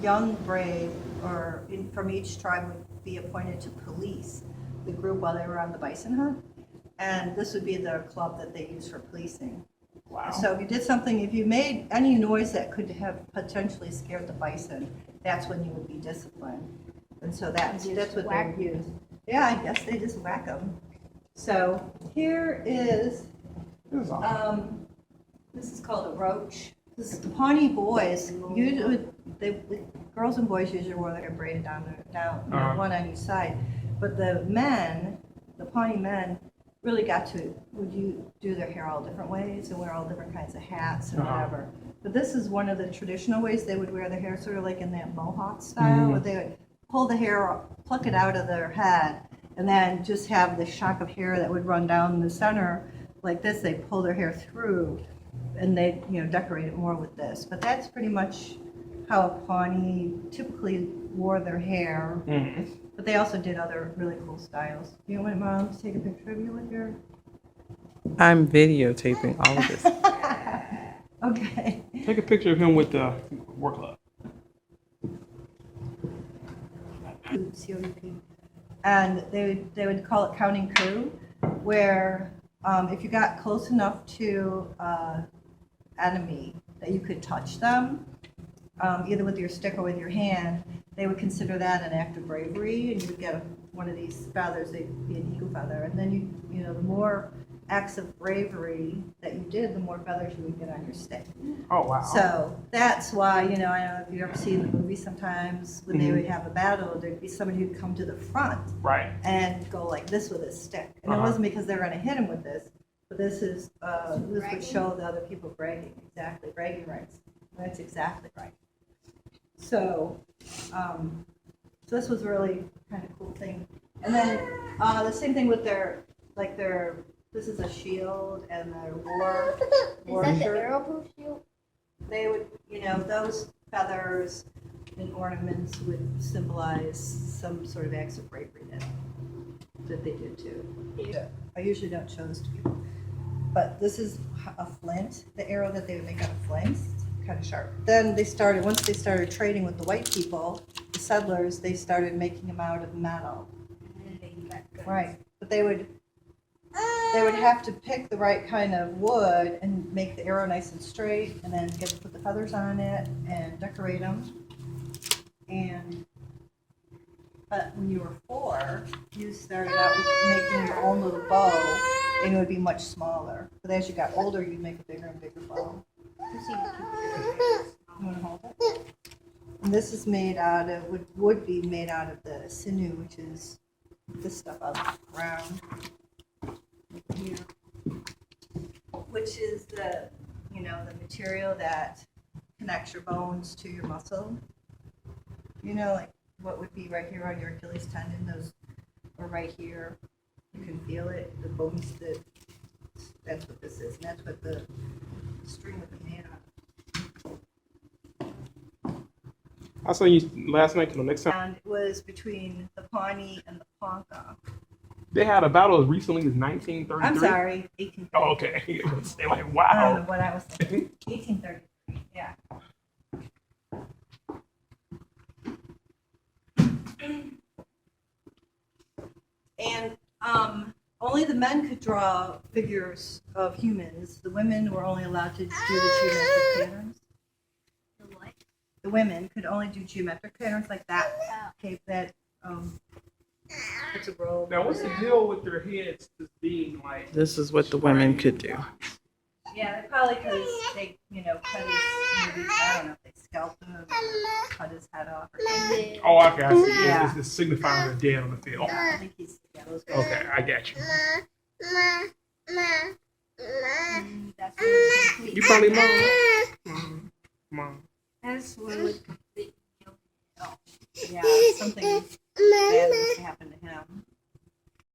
young brave from each tribe would be appointed to police the group while they were on the bison hunt. And this would be the club that they use for policing. Wow. So if you did something, if you made any noise that could have potentially scared the bison, that's when you would be disciplined. And so that's what they would use. Yeah, I guess they just whack them. So here is, this is called a roach. This is the Pawnee boys. Usually, girls and boys usually wore their braided down, one on each side. But the men, the Pawnee men, really would do their hair all different ways and wear all different kinds of hats and whatever. But this is one of the traditional ways they would wear their hair, sort of like in that mohawk style, where they would pull the hair, pluck it out of their head, and then just have the shock of hair that would run down the center like this. They pull their hair through, and they decorate it more with this. But that's pretty much how a Pawnee typically wore their hair. Mm-hmm. But they also did other really cool styles. You want Mom to take a picture of you with your... I'm videotaping all of this. Okay. Take a picture of him with the work club. COUP. And they would call it counting coup, where if you got close enough to enemy that you could touch them, either with your stick or with your hand, they would consider that an act of bravery, and you would get one of these feathers. They'd be an eagle feather, and then the more acts of bravery that you did, the more feathers you would get on your stick. Oh wow! So that's why I don't know if you've ever seen the movie. Sometimes when they would have a battle, there'd be somebody who'd come to the front, right, and go like this with his stick, and it wasn't because they were going to hit him with this, but this would show the other people bragging rights. That's exactly right. So, this was really kind of cool thing. And then the same thing with their this is a shield and their war Is that shirt. the arrow-proof shield? They would, those feathers and ornaments would symbolize some sort of acts of bravery that they did too. Yeah. I usually don't show this to people, but this is a flint, the arrow that they would make out of flint, kind of sharp. Then once they started trading with the white people, the settlers, they started making them out of metal. Right, but they would have to pick the right kind of wood and make the arrow nice and straight, and then get to put the feathers on it and decorate them. But when you were 4, you started out with making your own little bow, and it would be much smaller. But as you got older, you'd make a bigger and bigger bow. You want to hold it? And this is made out of, would be made out of the sinew, which is this stuff on the ground. Here, which is the material that connects your bones to your muscle. Like what would be right here on your Achilles tendon, or right here, you can feel it. The bones, that's what this is, and that's what the string would be made of. I saw you last night. Next time. And it was between the Pawnee and the Ponca. They had a battle as recently as 1933. I'm sorry, 1833. Oh, okay. They're like, I wow. don't know what I was thinking. 1833, yeah. And only the men could draw figures of humans. The women were only allowed to do the geometric patterns. The what? The women could only do geometric patterns like that. Okay, it's a robe. Now, what's the deal with their heads just being like? This is what the women could do. Yeah, probably because they, cut his, maybe, I don't know if they scalped him or cut his head off or something. Oh, okay, I see. Yeah. It's signifying they're dead on the field. Yeah, I think those guys. Okay, I got you. That's what it's complete. You probably mom. That's what it would complete. Yeah, something bad must happen to him.